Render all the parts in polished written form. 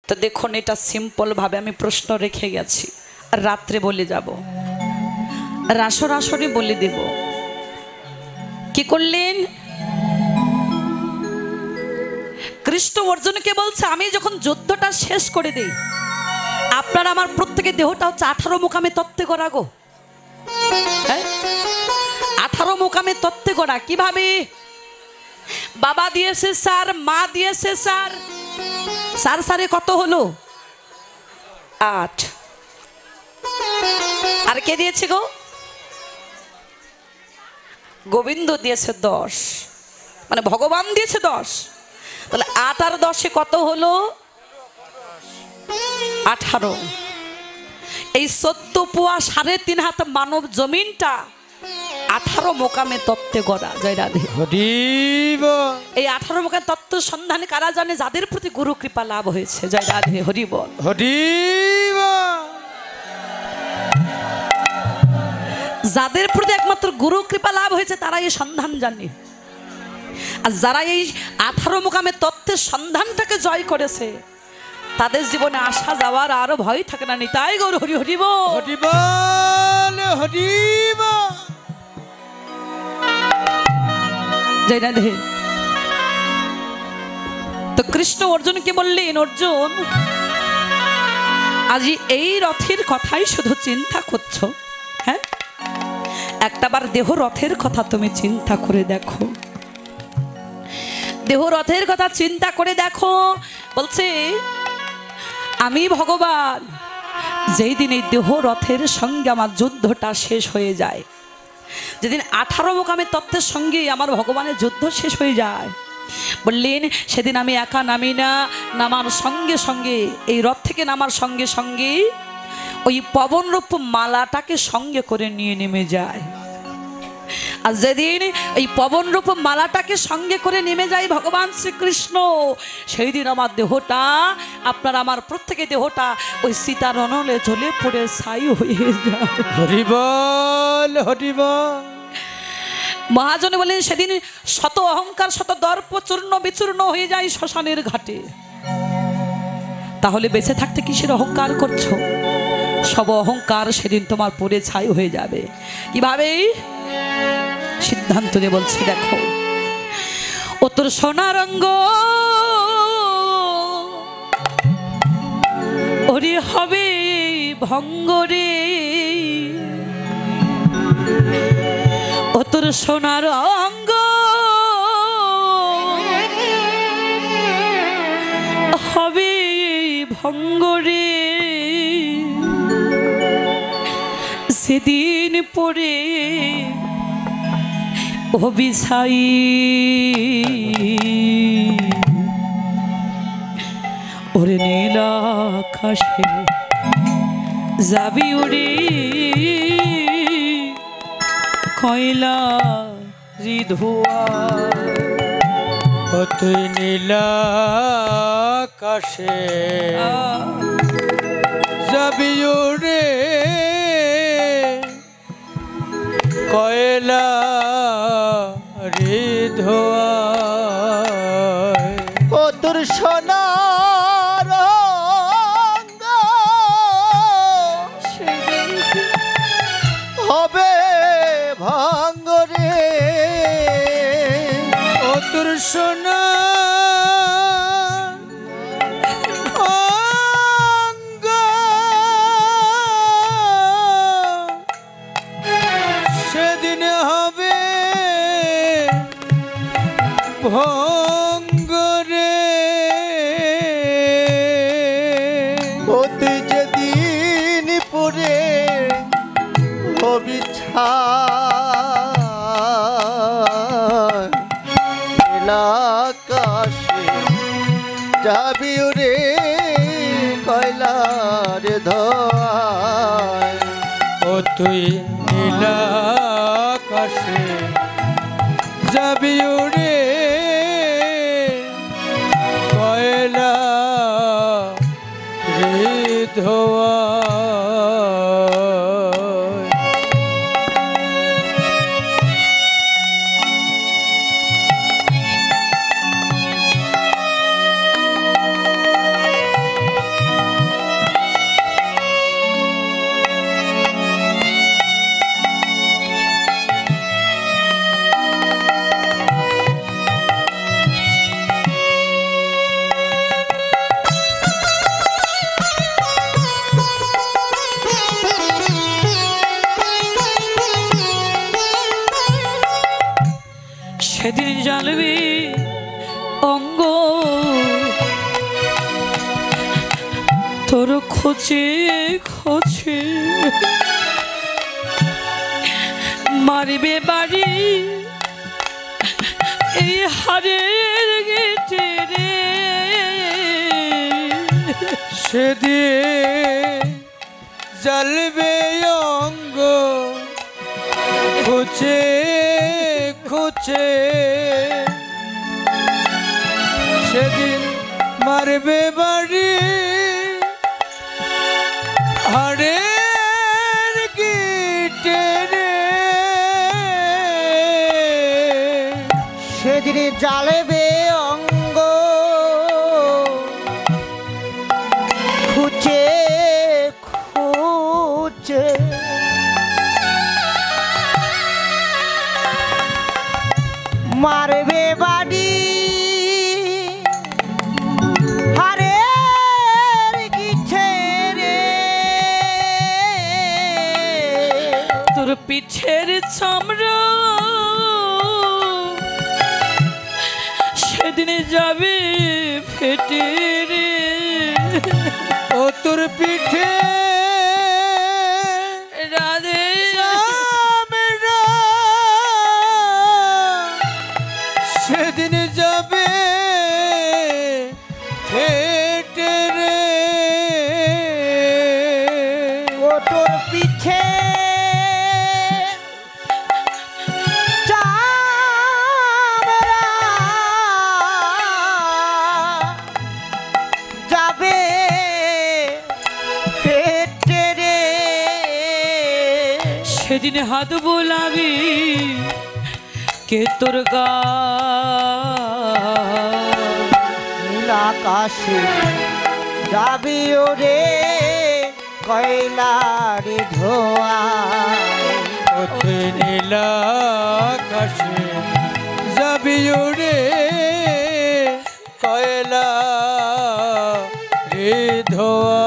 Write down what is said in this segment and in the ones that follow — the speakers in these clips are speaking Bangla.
তো দেখুন, এটা সিম্পল ভাবে আমি প্রশ্ন রেখে গেছি, রাত্রে বলে যাব, রাসর আসরে বলে দেব। কি করলেন? কৃষ্ণ অর্জুনকে বলছে, আমি যখন যুদ্ধটা শেষ করে দেই, আপনার আমার প্রত্যেকের দেহটা হচ্ছে 18 মুকামে তত্ত্বে করা গো। হ্যাঁ, 18 মুকামে তত্ত্বে করা। কিভাবে? বাবা দিয়েছে স্যার, মা দিয়েছে স্যার, স্যার সারে কত হলো? 8। আর কে দিয়েছে গো? গোবিন্দ দিয়েছে 10, মানে ভগবান দিয়েছে 10। তাহলে 8 আর 10 কত হলো? 18। এই 14 পোয়া 3.5 হাত মানব জমিনটা 18 মোকামে তত্ত্বে গড়া। জয় রাধে। এই 18 মোকামে তত্ত্ব সন্ধানে কারা জানে? যাদের প্রতি গুরু কৃপা লাভ হয়েছে। জয় রাধে, হরি বল। যাদের প্রতি একমাত্র গুরু কৃপা লাভ হয়েছে তারা এই সন্ধান জানে। আর যারা এই 18 মোকামে তত্ত্বের সন্ধানটাকে জয় করেছে, তাদের জীবনে আসা যাওয়ার আরো ভয় থাকে না। নিতাই গৌর হরি হরি বল, হরি বল, হরি বল। জয় রাধে। তো কৃষ্ণ অর্জুনকে বললেন, অর্জুন, আজ এই রথের কথাই শুধু চিন্তা করছো? হ্যাঁ, একটাবার দেহ রথের কথা তুমি চিন্তা করে দেখো। দেহ রথের কথা চিন্তা করে দেখো। বলছে, আমি ভগবান যেই দিন এই দেহ রথের সঙ্গে আমার যুদ্ধটা শেষ হয়ে যায়, যেদিন 18 মোকামে তত্ত্বের সঙ্গে আমার ভগবানের যুদ্ধ শেষ হয়ে যায়, বললেন সেদিন আমি একা নামি না, নামার সঙ্গে সঙ্গে, এই রথ থেকে নামার সঙ্গে সঙ্গে ওই পবনরূপ মালাটাকে সঙ্গে করে নিয়ে নেমে যায়। আর যেদিন এই পবনরূপ মালাটাকে সঙ্গে করে নেমে যায় ভগবান শ্রীকৃষ্ণ, সেই দিন আমার দেহটা, আপনার আমার প্রত্যেকের দেহটা ওই সীতার অনলে জ্বলে পড়ে ছাই হয়ে যায়। হরি বল, হরি বল। মহাজনে বলেন, সেদিন শত অহংকার, শত দর্প চূর্ণ বিচূর্ণ হয়ে যায় শ্মশানের ঘাটে। তাহলে বেঁচে থাকতে কিসের অহংকার করছো? সব অহংকার সেদিন তোমার পড়ে ছাই হয়ে যাবে। কিভাবে? সিদ্ধান্ত নিয়ে বলছি, দেখো, ও তোর সোনার অঙ্গ ওরে হবে ভঙ্গ রে, ও তোর সোনার অঙ্গ হবে ভঙ্গ রে, সেদিন পরে অভিসাই ওরে নীল আকাশে যাবি উড়ে, কয়লা রিধুয়া। তুই নীল আকাশে যাবি উড়ে, কয়লা রিধোয়া। ও তোর সোনার অঙ্গ হবে ভাঙ্গ রে, ও তোর সোনা ভঙ্গ রে, ও তুই যেদিন পরে হবি ছাই, আকাশে যাবি রে, কয়লার ধোঁয়ায়। ও তুই নীল আকাশে যাবি উড়ে, কয়লা রিধোয়া। তোর খোঁজে খোঁজে মারবে বাড়ি এই হারের গেটে রে। সেদিন জ্বলবে অঙ্গ খুঁজে খুঁজে, সেদিন মারবে বাড়ি হাড়ের গিটে রে। সেদিন জ্বালবে অঙ্গ খুঁজে খুঁজে, মারবে বাড়ি হারের গিঠে রে। তোর পিঠের চামড়া সেদিন যাবে ফেটে রে। ও তোর পিঠে রাধে চামড়া সেদিন যাবে ফেটে রে। ও তোর পিঠে চামড়া যাবে পেটে রে। সেদিন হাত বোলাবি কে তোর গা নীল আকাশে যাবি ওরে কয়লার ধোয়া। ওতে নীলা আকাশে যাবি ওরে কয়লা রে ধোয়া।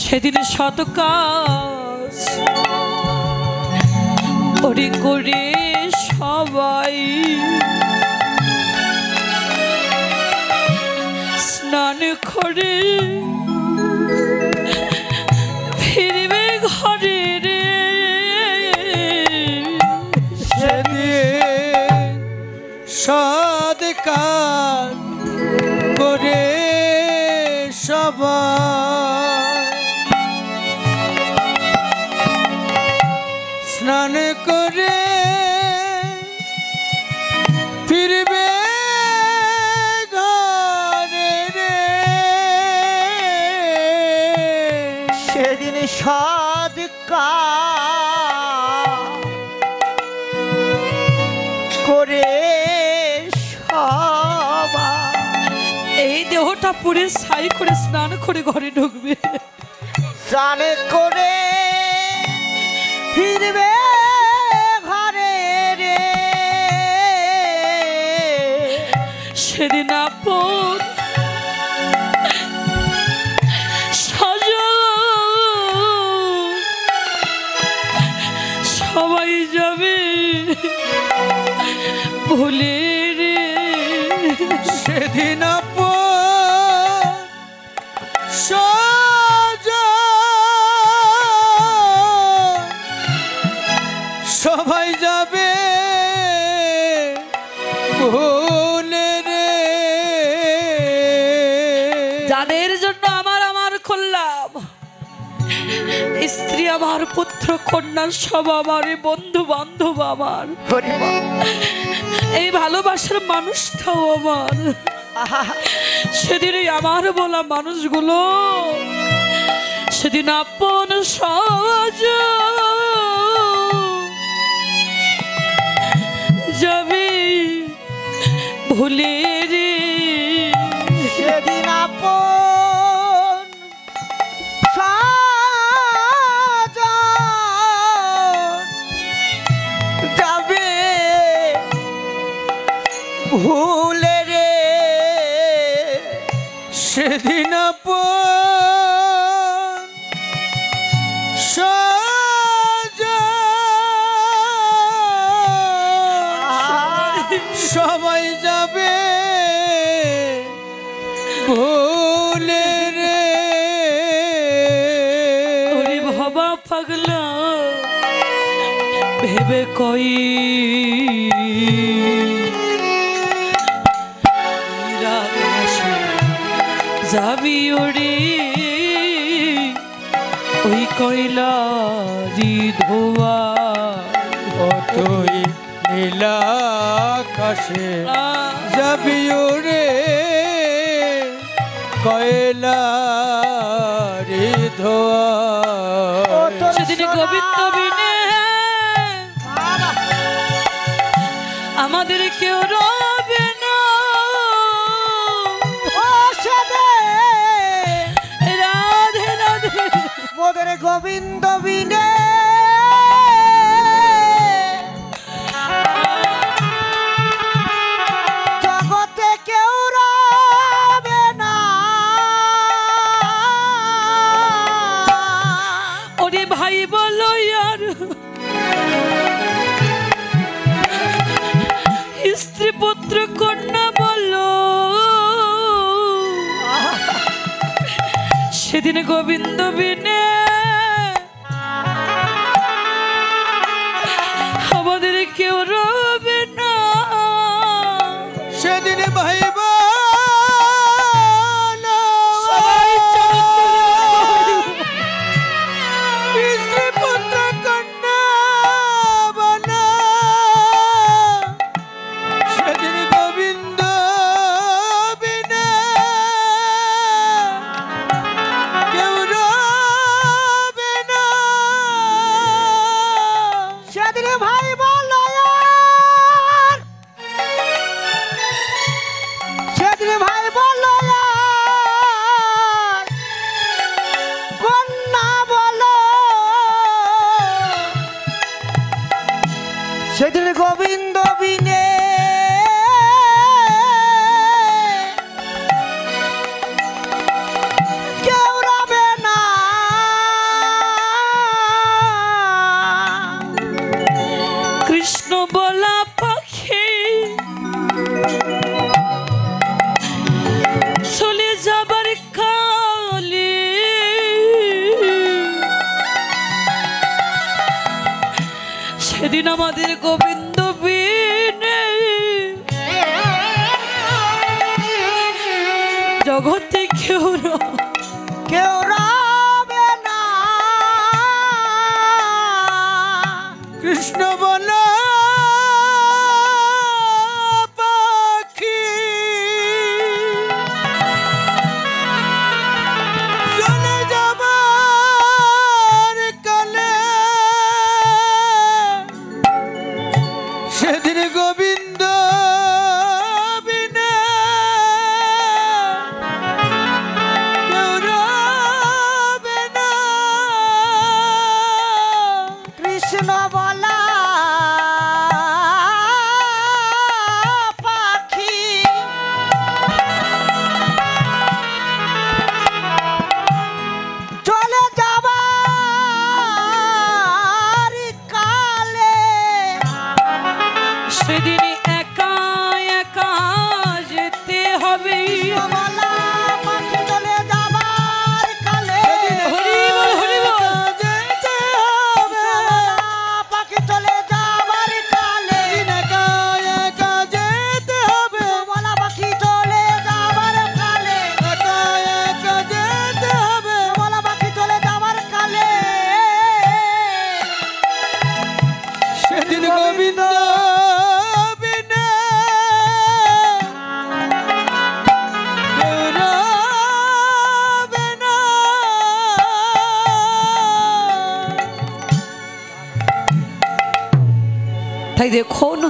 সেদিন শত কাজ ওরে করে সবাই স্নান করে ফিরবে ঘরে রে। সেদিন সদ কাজ করে সবাই স্নান করে ফিরবে ঘরে রে। সেদিন সাদ করে সবাই এই দেহটা পুরে ছাই করে স্নান করে ঘরে ঢুকবে। স্নান করে ফিরবে ঘরে রে। সেদিন আপন স্বজন সবাই যাবে ভুলে রে। সেদিন আপন স্বজন সবাই যাবে ভুলে রে। যাদের জন্য আমার করলাম, স্ত্রী আমার, পুত্র কন্যা সব আমার, বন্ধু বান্ধব আমার, হরি বল। এই ভালোবাসার মানুষটাও আমার। সেদিন আমার বলা মানুষগুলো সেদিন আপন সহজ ভুলে রে সেদিন সবাই যাবে ভুলে রে। ওরে ভবা পাগলা ভেবে কই যাবি ওরে ওই কয়লারি ধোয়া ও তুই নীলা আকাশে যাবি ওরে কয়লারি ধোয়া। সেদিন গোবিন্দ বিনে আমাদের কেউ রবে না। রাধে রাধে মোদের গোবিন্দ বিনে জগতে কেউ রবে না। ওরে ভাই বলো আর স্ত্রী পুত্র কন্যা বলো সেদিন গোবিন্দ বিনে আমাদের কেউ রবে না। সেদিন ভাইব সবাই স্ত্রী পুত্র কন্যা বনা সেদিন গোবিন্দ বিনা কেউ রবে না। সেদিন ভাই বলো সেদিন ভাই বলো কন্যা বলো সেদিন গোবিন্দ বিনে কেউ রবে না। কৃষ্ণ বলা পাখি চলে যাবার কালে সেদিন আমাদের গোবিন্দ বিনে জগতে কেউ কেউ রবে না। কৃষ্ণ বলা পাখি চলে যাবার কালে সেদিন গোবিন্দ বিনা কেউ রবে না। কৃষ্ণ বলা পাখি চলে যাবার কালে সেদিন একা একা যেতে হবে। বলা পাখি চলে যাবার কালে হরি বল, হরি বল। যেতে হবে পাখি চলে যাবার কালে একা একা যেতে হবে বলা পাখি চলে যাবার কালে একা একা যেতে হবে বলা পাখি চলে যাবার কালে সেদিন গোবিন্দ বিনা কেউ রবে না। তাই দেখুন